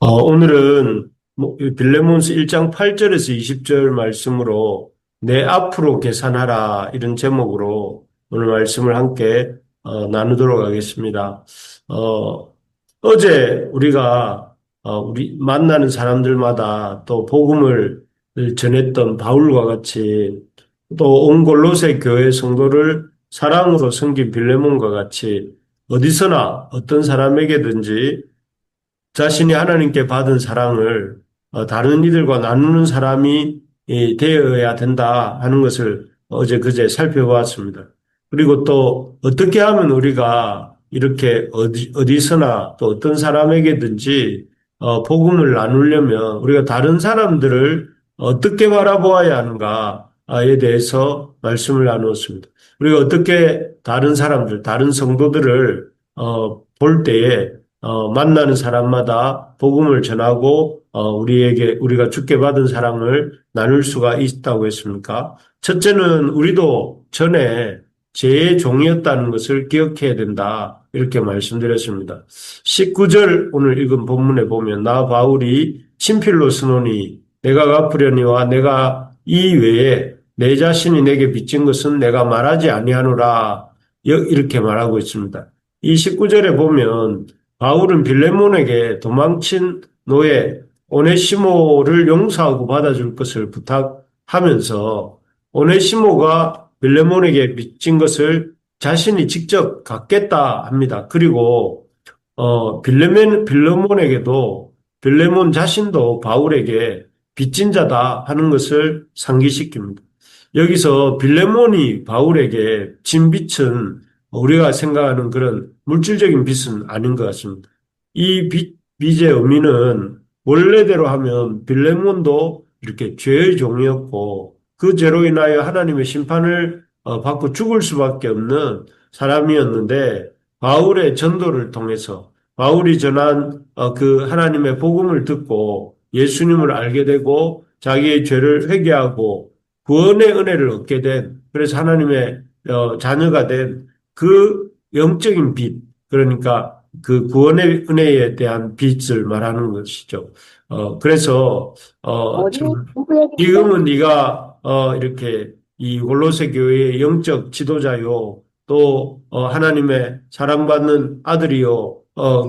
오늘은 빌레몬스 1장 8절에서 20절 말씀으로 내 앞으로 계산하라 이런 제목으로 오늘 말씀을 함께 나누도록 하겠습니다. 어, 어제 우리가 우리 만나는 사람들마다 또 복음을 전했던 바울과 같이 또 온 골로새 교회 성도를 사랑으로 섬긴 빌레몬과 같이 어디서나 어떤 사람에게든지 자신이 하나님께 받은 사랑을 다른 이들과 나누는 사람이 되어야 된다 하는 것을 어제 그제 살펴보았습니다. 그리고 또 어떻게 하면 우리가 이렇게 어디서나 또 어떤 사람에게든지 복음을 나누려면 우리가 다른 사람들을 어떻게 바라보아야 하는가에 대해서 말씀을 나누었습니다. 우리가 어떻게 다른 사람들, 다른 성도들을 볼 때에 만나는 사람마다 복음을 전하고 우리에게 우리가 주께 받은 사랑을 나눌 수가 있다고 했습니까? 첫째는 우리도 전에 죄의 종이었다는 것을 기억해야 된다. 이렇게 말씀드렸습니다. 19절 오늘 읽은 본문에 보면 나 바울이 친필로 쓰노니 내가 갚으려니와 내가 이 외에 내 자신이 내게 빚진 것은 내가 말하지 아니하노라. 이렇게 말하고 있습니다. 이 19절에 보면 바울은 빌레몬에게 도망친 노예 오네시모를 용서하고 받아줄 것을 부탁하면서 오네시모가 빌레몬에게 빚진 것을 자신이 직접 갚겠다 합니다. 그리고 빌레몬에게도 빌레몬 자신도 바울에게 빚진 자다 하는 것을 상기시킵니다. 여기서 빌레몬이 바울에게 진 빚은 우리가 생각하는 그런 물질적인 빚은 아닌 것 같습니다. 이 빚의 의미는 원래대로 하면 빌레몬도 이렇게 죄의 종이었고 그 죄로 인하여 하나님의 심판을 받고 죽을 수밖에 없는 사람이었는데 바울의 전도를 통해서 바울이 전한 그 하나님의 복음을 듣고 예수님을 알게 되고 자기의 죄를 회개하고 구원의 은혜를 얻게 된 그래서 하나님의 자녀가 된 그 영적인 빚 그러니까 그 구원의 은혜에 대한 빚을 말하는 것이죠. 그래서 어디 참 누구에게 지금은 네가 이렇게 이 골로새 교회의 영적 지도자요 또 하나님의 사랑받는 아들이요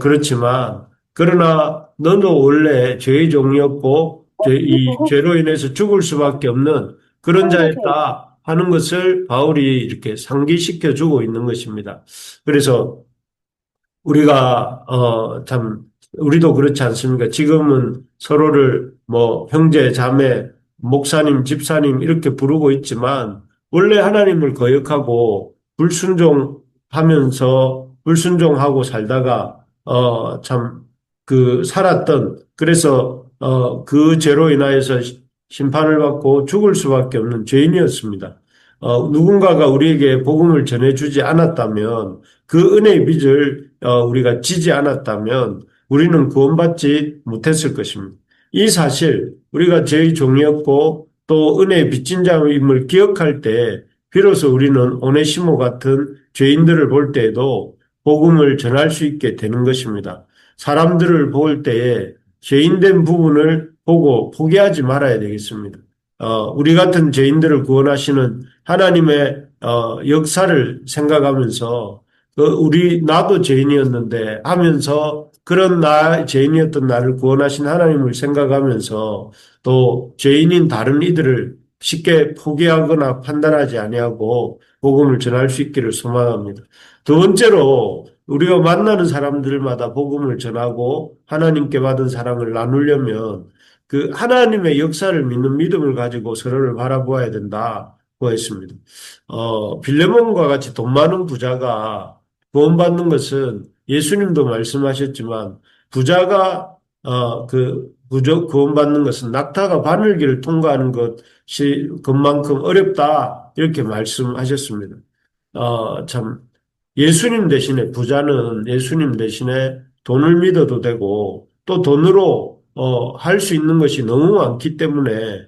그렇지만 그러나 너도 원래 죄의 종이었고 이 누구 죄로 인해서 죽을 수밖에 없는 그런 누구에게 자였다 하는 것을 바울이 이렇게 상기시켜 주고 있는 것입니다. 그래서 우리가 참 우리도 그렇지 않습니까? 지금은 서로를 뭐 형제, 자매, 목사님, 집사님 이렇게 부르고 있지만 원래 하나님을 거역하고 불순종하면서 불순종하고 살다가 참 그 살았던 그래서 그 죄로 인하여서 심판을 받고 죽을 수밖에 없는 죄인이었습니다. 누군가가 우리에게 복음을 전해주지 않았다면 그 은혜의 빚을 우리가 지지 않았다면 우리는 구원받지 못했을 것입니다. 이 사실 우리가 죄의 종이었고 또 은혜의 빚진 자임을 기억할 때 비로소 우리는 오네시모 같은 죄인들을 볼 때에도 복음을 전할 수 있게 되는 것입니다. 사람들을 볼 때에 죄인된 부분을 보고 포기하지 말아야 되겠습니다. 우리 같은 죄인들을 구원하시는 하나님의 역사를 생각하면서 나도 죄인이었는데 하면서 그런 죄인이었던 나를 구원하신 하나님을 생각하면서 또 죄인인 다른 이들을 쉽게 포기하거나 판단하지 아니하고 복음을 전할 수 있기를 소망합니다. 두 번째로 우리가 만나는 사람들마다 복음을 전하고 하나님께 받은 사랑을 나누려면 그 하나님의 역사를 믿는 믿음을 가지고 서로를 바라보아야 된다고 했습니다. 빌레몬과 같이 돈 많은 부자가 구원받는 것은 예수님도 말씀하셨지만 부자가 구원받는 것은 낙타가 바늘길을 통과하는 것만큼 어렵다 이렇게 말씀하셨습니다. 참 예수님 대신에 부자는 예수님 대신에 돈을 믿어도 되고 또 돈으로 할 수 있는 것이 너무 많기 때문에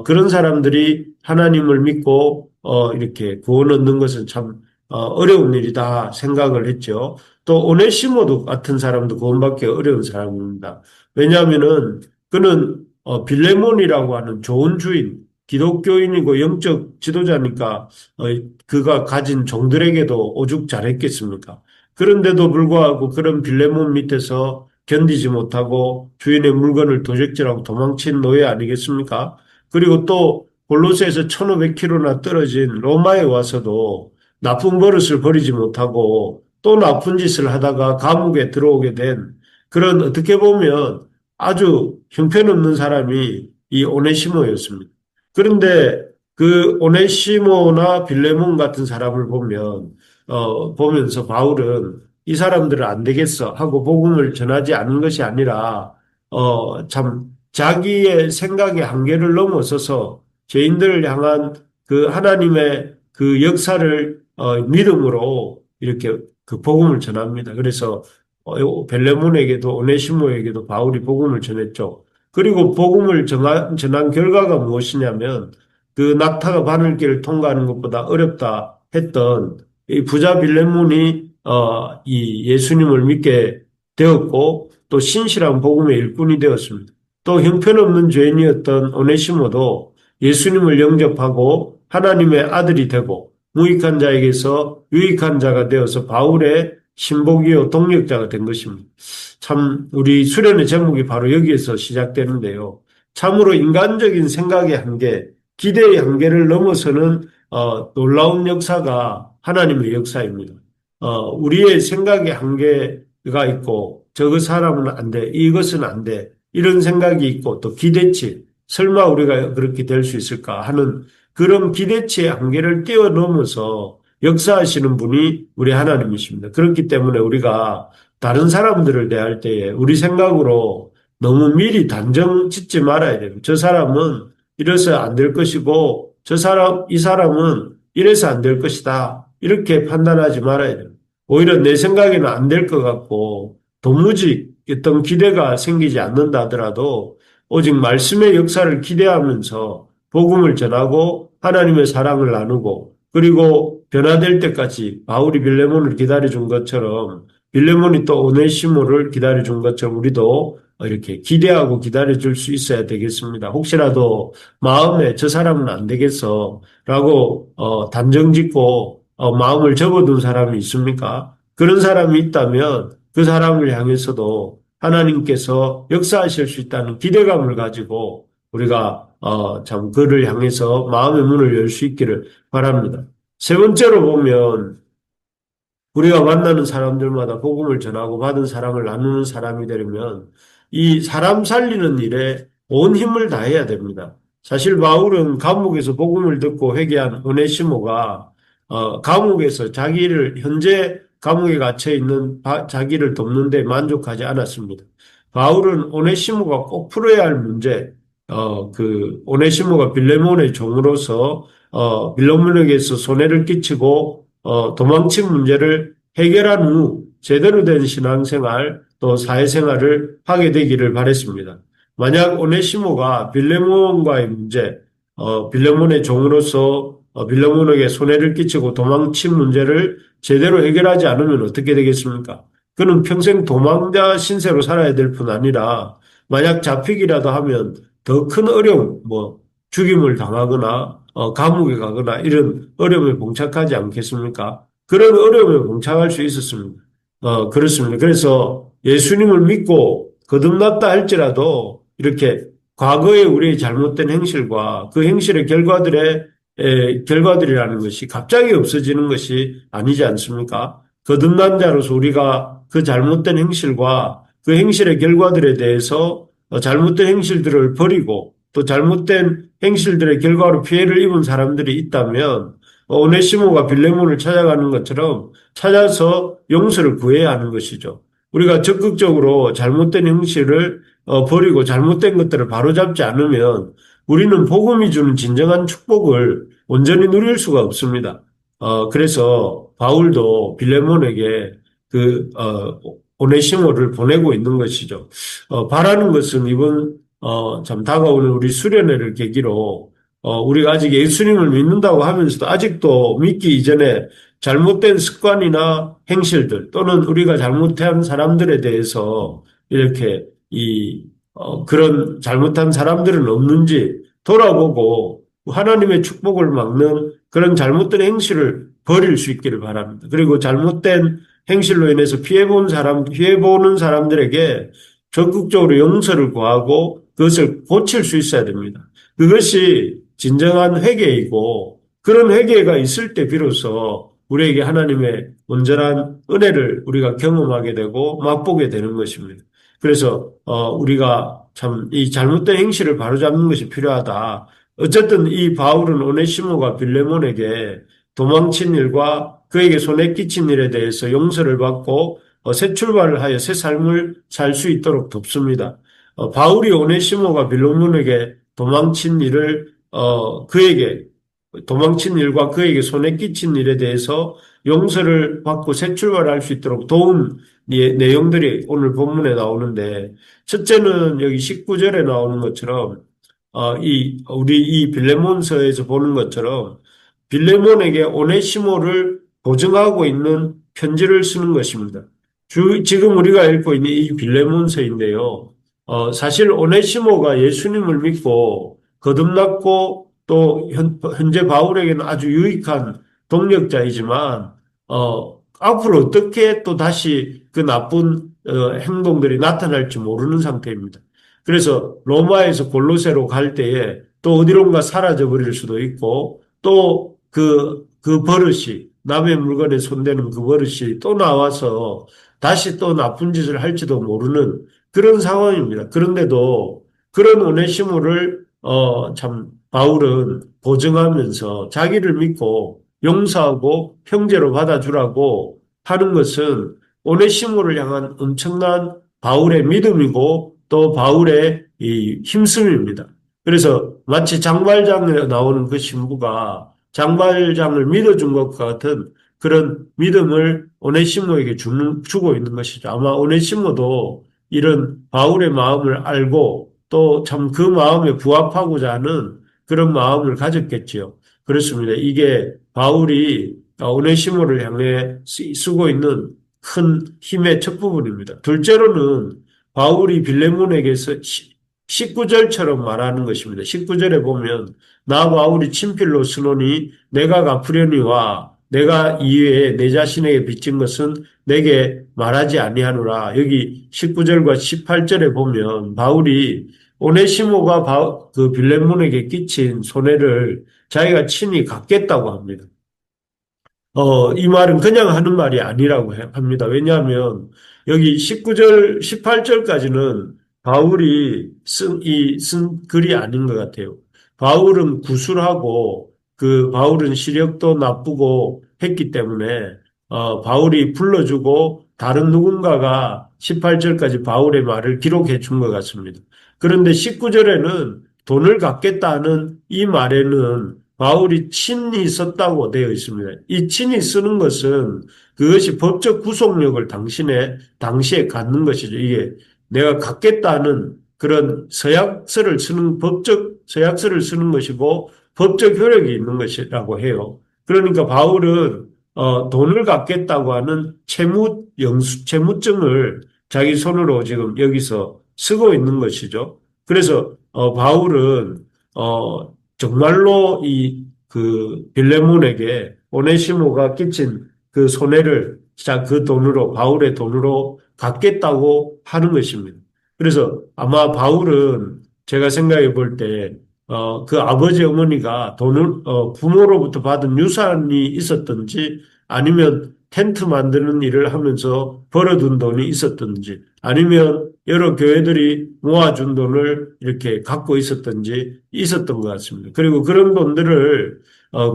그런 사람들이 하나님을 믿고 이렇게 구원 얻는 것은 참 어려운 일이다 생각을 했죠. 또 오네시모도 같은 사람도 구원받기 어려운 사람입니다. 왜냐하면은 그는 빌레몬이라고 하는 좋은 주인, 기독교인이고 영적 지도자니까 어, 그가 가진 종들에게도 오죽 잘했겠습니까? 그런데도 불구하고 그런 빌레몬 밑에서 견디지 못하고 주인의 물건을 도적질하고 도망친 노예 아니겠습니까? 그리고 또 골로새에서 1500km나 떨어진 로마에 와서도 나쁜 버릇을 버리지 못하고 또 나쁜 짓을 하다가 감옥에 들어오게 된 그런 어떻게 보면 아주 형편없는 사람이 이 오네시모였습니다. 그런데 그 오네시모나 빌레몬 같은 사람을 보면서 바울은 이 사람들은 안 되겠어 하고 복음을 전하지 않은 것이 아니라 참 자기의 생각의 한계를 넘어서서 죄인들을 향한 그 하나님의 그 역사를 믿음으로 이렇게 그 복음을 전합니다. 그래서 벨레몬에게도 오네시모에게도 바울이 복음을 전했죠. 그리고 복음을 전한 결과가 무엇이냐면 그 낙타가 바늘길을 통과하는 것보다 어렵다 했던 이 부자 빌레몬이 이 예수님을 믿게 되었고 또 신실한 복음의 일꾼이 되었습니다. 또 형편없는 죄인이었던 오네시모도 예수님을 영접하고 하나님의 아들이 되고 무익한 자에게서 유익한 자가 되어서 바울의 신복이요 동력자가 된 것입니다. 참 우리 수련의 제목이 바로 여기에서 시작되는데요. 참으로 인간적인 생각의 한계, 기대의 한계를 넘어서는 놀라운 역사가 하나님의 역사입니다. 우리의 생각의 한계가 있고 저그 사람은 안 돼, 이것은 안 돼, 이런 생각이 있고 또 기대치, 설마 우리가 그렇게 될 수 있을까 하는 그런 기대치의 한계를 뛰어넘어서 역사하시는 분이 우리 하나님이십니다. 그렇기 때문에 우리가 다른 사람들을 대할 때에 우리 생각으로 너무 미리 단정 짓지 말아야 됩니다. 저 사람은 이래서 안 될 것이고 이 사람은 이래서 안 될 것이다. 이렇게 판단하지 말아야 됩니다. 오히려 내 생각에는 안 될 것 같고 도무지 어떤 기대가 생기지 않는다 하더라도 오직 말씀의 역사를 기대하면서 복음을 전하고 하나님의 사랑을 나누고 그리고 변화될 때까지 바울이 빌레몬을 기다려준 것처럼 빌레몬이 또 오네시모를 기다려준 것처럼 우리도 이렇게 기대하고 기다려줄 수 있어야 되겠습니다. 혹시라도 마음에 저 사람은 안 되겠어 라고 단정 짓고 마음을 접어둔 사람이 있습니까? 그런 사람이 있다면 그 사람을 향해서도 하나님께서 역사하실 수 있다는 기대감을 가지고 우리가 참 그를 향해서 마음의 문을 열 수 있기를 바랍니다. 세 번째로 보면 우리가 만나는 사람들마다 복음을 전하고 받은 사랑을 나누는 사람이 되려면 이 사람 살리는 일에 온 힘을 다해야 됩니다. 사실 바울은 감옥에서 복음을 듣고 회개한 오네시모가 감옥에서 자기를 현재 감옥에 갇혀 있는 자기를 돕는 데 만족하지 않았습니다. 바울은 오네시모가 꼭 풀어야 할 문제, 그 오네시모가 빌레몬의 종으로서 빌레몬에게서 손해를 끼치고 도망친 문제를 해결한 후 제대로 된 신앙생활 또 사회생활을 하게 되기를 바랬습니다. 만약 오네시모가 빌레몬과의 문제, 빌레몬의 종으로서 빌레몬에게 손해를 끼치고 도망친 문제를 제대로 해결하지 않으면 어떻게 되겠습니까? 그는 평생 도망자 신세로 살아야 될 뿐 아니라 만약 잡히기라도 하면 더 큰 어려움, 죽임을 당하거나 감옥에 가거나 이런 어려움에 봉착하지 않겠습니까? 그런 어려움에 봉착할 수 있었습니다. 그렇습니다. 그래서 예수님을 믿고 거듭났다 할지라도 이렇게 과거의 우리의 잘못된 행실과 그 행실의 결과들이라는 것이 갑자기 없어지는 것이 아니지 않습니까? 거듭난 자로서 우리가 그 잘못된 행실과 그 행실의 결과들에 대해서 잘못된 행실들을 버리고 또 잘못된 행실들의 결과로 피해를 입은 사람들이 있다면 오네시모가 빌레몬을 찾아가는 것처럼 찾아서 용서를 구해야 하는 것이죠. 우리가 적극적으로 잘못된 행실을 버리고 잘못된 것들을 바로잡지 않으면 우리는 복음이 주는 진정한 축복을 온전히 누릴 수가 없습니다. 그래서 바울도 빌레몬에게 오네시모를 보내고 있는 것이죠. 바라는 것은 이번 참 다가오는 우리 수련회를 계기로 우리가 아직 예수님을 믿는다고 하면서도 아직도 믿기 이전에 잘못된 습관이나 행실들 또는 우리가 잘못한 사람들에 대해서 이렇게 그런 잘못한 사람들은 없는지 돌아보고 하나님의 축복을 막는 그런 잘못된 행실을 버릴 수 있기를 바랍니다. 그리고 잘못된 행실로 인해서 피해보는 사람들에게 적극적으로 용서를 구하고 그것을 고칠 수 있어야 됩니다. 그것이 진정한 회개이고 그런 회개가 있을 때 비로소 우리에게 하나님의 온전한 은혜를 우리가 경험하게 되고 맛보게 되는 것입니다. 그래서 우리가 참 이 잘못된 행실을 바로잡는 것이 필요하다. 어쨌든 이 바울은 오네시모가 빌레몬에게 도망친 일과 그에게 손에 끼친 일에 대해서 용서를 받고 새 출발을 하여 새 삶을 살 수 있도록 돕습니다. 바울이 오네시모가 빌레몬에게 그에게 도망친 일과 그에게 손에 끼친 일에 대해서 용서를 받고 새 출발할 수 있도록 도운 내용들이 오늘 본문에 나오는데, 첫째는 여기 19절에 나오는 것처럼 우리 이 빌레몬서에서 보는 것처럼 빌레몬에게 오네시모를 보증하고 있는 편지를 쓰는 것입니다. 지금 우리가 읽고 있는 이 빌레몬서인데요. 사실 오네시모가 예수님을 믿고 거듭났고 또 현재 바울에게는 아주 유익한 동력자이지만 앞으로 어떻게 또 다시 그 나쁜 행동들이 나타날지 모르는 상태입니다. 그래서 로마에서 골로새로 갈 때에 또 어디론가 사라져 버릴 수도 있고 또 그 버릇이 남의 물건에 손대는 그 버릇이 또 나와서 다시 또 나쁜 짓을 할지도 모르는 그런 상황입니다. 그런데도 그런 오네시모를 참 바울은 보증하면서 자기를 믿고 용서하고 형제로 받아주라고 하는 것은 오네시모를 향한 엄청난 바울의 믿음이고 또 바울의 이 힘씀입니다. 그래서 마치 장발장에 나오는 그 신부가 장발장을 믿어준 것과 같은 그런 믿음을 오네시모에게 주고 있는 것이죠. 아마 오네시모도 이런 바울의 마음을 알고 또 참 그 마음에 부합하고자 하는 그런 마음을 가졌겠지요. 그렇습니다. 이게 바울이 오네시모를 향해 쓰고 있는 큰 힘의 첫 부분입니다. 둘째로는 바울이 빌레몬에게서 19절처럼 말하는 것입니다. 19절에 보면 나 바울이 친필로 쓰노니 내가 갚으려니와 내가 이외에 내 자신에게 빚진 것은 내게 말하지 아니하노라. 여기 19절과 18절에 보면 바울이 오네시모가 그 빌레몬에게 끼친 손해를 자기가 친히 갚겠다고 합니다. 이 말은 그냥 하는 말이 아니라고 합니다. 왜냐하면 여기 19절, 18절까지는 바울이 쓴 글이 아닌 것 같아요. 바울은 구술하고 바울은 시력도 나쁘고 했기 때문에 바울이 불러주고 다른 누군가가 18절까지 바울의 말을 기록해 준 것 같습니다. 그런데 19절에는 돈을 갚겠다는 이 말에는 바울이 친히 썼다고 되어 있습니다. 이 친히 쓰는 것은 그것이 법적 구속력을 당시에 갖는 것이죠. 이게 내가 갖겠다는 그런 법적 서약서를 쓰는 것이고 법적 효력이 있는 것이라고 해요. 그러니까 바울은 돈을 갚겠다고 하는 채무증을 자기 손으로 지금 여기서 쓰고 있는 것이죠. 그래서 바울은 정말로 빌레몬에게 오네시모가 끼친 그 손해를 그 돈으로 바울의 돈으로 갚겠다고 하는 것입니다. 그래서 아마 바울은 제가 생각해 볼 때 그 아버지 어머니가 부모로부터 받은 유산이 있었든지 아니면 텐트 만드는 일을 하면서 벌어둔 돈이 있었든지 아니면 여러 교회들이 모아준 돈을 이렇게 갖고 있었던 것 같습니다. 그리고 그런 돈들을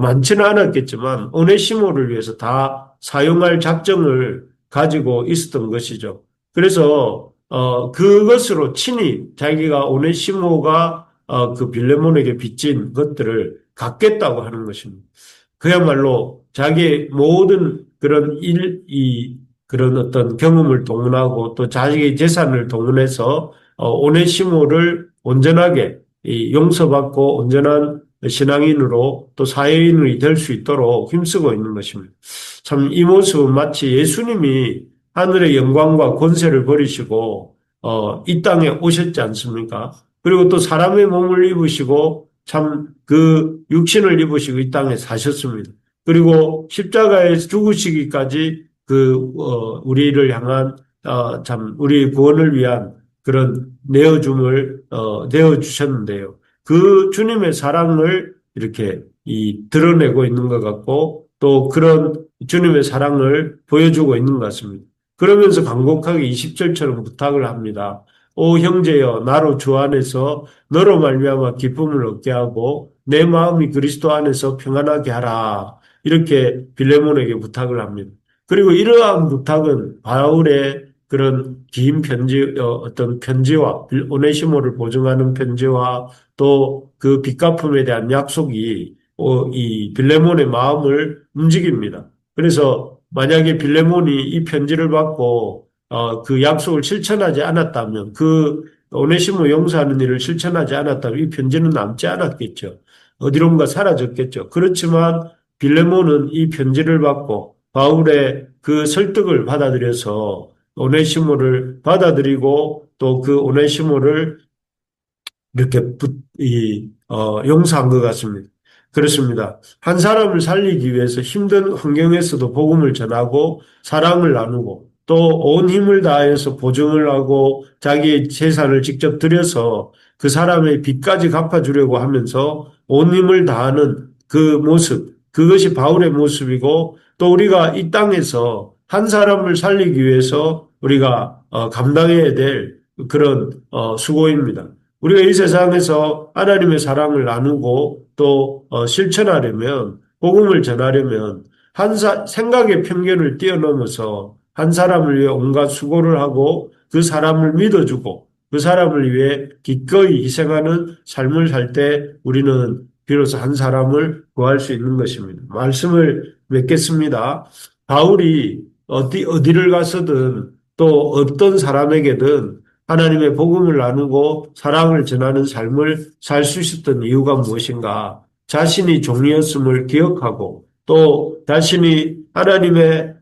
많지는 않았겠지만 오네시모를 위해서 다 사용할 작정을 가지고 있었던 것이죠. 그래서 그것으로 친히 자기가 오네시모가 그 빌레몬에게 빚진 것들을 갚겠다고 하는 것입니다. 그야말로 자기의 모든 그런 어떤 경험을 동원하고 또 자기의 재산을 동원해서 오네시모를 온전하게 용서받고 온전한 신앙인으로 또 사회인이 될 수 있도록 힘쓰고 있는 것입니다. 참 이 모습은 마치 예수님이 하늘의 영광과 권세를 버리시고 이 땅에 오셨지 않습니까? 그리고 또 사람의 몸을 입으시고 참 그 육신을 입으시고 이 땅에 사셨습니다. 그리고 십자가에 죽으시기까지 우리를 향한 참 우리 구원을 위한 그런 내어줌을 내어주셨는데요. 그 주님의 사랑을 이렇게 드러내고 있는 것 같고 또 그런 주님의 사랑을 보여주고 있는 것 같습니다. 그러면서 간곡하게 20절처럼 부탁을 합니다. 오 형제여 나로 주 안에서 너로 말미암아 기쁨을 얻게 하고 내 마음이 그리스도 안에서 평안하게 하라. 이렇게 빌레몬에게 부탁을 합니다. 그리고 이러한 부탁은 바울의 그런 긴 편지, 어떤 편지와 오네시모를 보증하는 편지와 또 그 빚갚음에 대한 약속이 이 빌레몬의 마음을 움직입니다. 그래서 만약에 빌레몬이 이 편지를 받고 그 약속을 실천하지 않았다면 그 오네시모 용서하는 일을 실천하지 않았다면 이 편지는 남지 않았겠죠. 어디론가 사라졌겠죠. 그렇지만 빌레몬은 이 편지를 받고 바울의 그 설득을 받아들여서 오네시모를 받아들이고 또 그 오네시모를 이렇게 용서한 것 같습니다. 그렇습니다. 한 사람을 살리기 위해서 힘든 환경에서도 복음을 전하고 사랑을 나누고 또 온 힘을 다해서 보증을 하고 자기의 재산을 직접 들여서 그 사람의 빚까지 갚아주려고 하면서 온 힘을 다하는 그 모습, 그것이 바울의 모습이고 또 우리가 이 땅에서 한 사람을 살리기 위해서 우리가 감당해야 될 그런 수고입니다. 우리가 이 세상에서 하나님의 사랑을 나누고 또 실천하려면 복음을 전하려면 생각의 편견을 뛰어넘어서 한 사람을 위해 온갖 수고를 하고 그 사람을 믿어주고 그 사람을 위해 기꺼이 희생하는 삶을 살 때 우리는 비로소 한 사람을 구할 수 있는 것입니다. 말씀을 맺겠습니다. 바울이 어디를 가서든 또 어떤 사람에게든 하나님의 복음을 나누고 사랑을 전하는 삶을 살 수 있었던 이유가 무엇인가? 자신이 종이었음을 기억하고 또 자신이 하나님의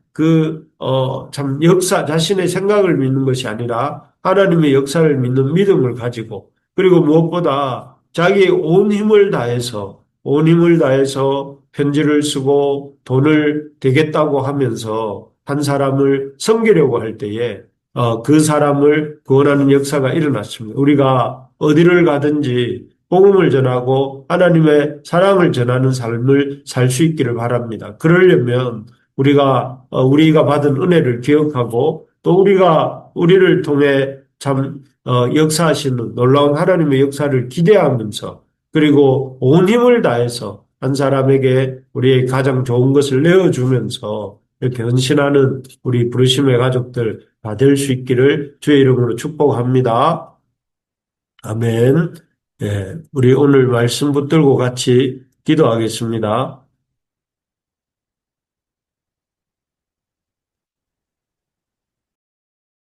참 역사, 자신의 생각을 믿는 것이 아니라 하나님의 역사를 믿는 믿음을 가지고 그리고 무엇보다 자기의 온 힘을 다해서 편지를 쓰고 돈을 대겠다고 하면서 한 사람을 섬기려고 할 때에 그 사람을 구원하는 역사가 일어났습니다. 우리가 어디를 가든지 복음을 전하고 하나님의 사랑을 전하는 삶을 살 수 있기를 바랍니다. 그러려면 우리가 받은 은혜를 기억하고 또 우리를 통해 참 역사하시는 놀라운 하나님의 역사를 기대하면서 그리고 온 힘을 다해서 한 사람에게 우리의 가장 좋은 것을 내어주면서 이렇게 헌신하는 우리 부르심의 가족들 다 될 수 있기를 주의 이름으로 축복합니다. 아멘. 예, 우리 오늘 말씀 붙들고 같이 기도하겠습니다.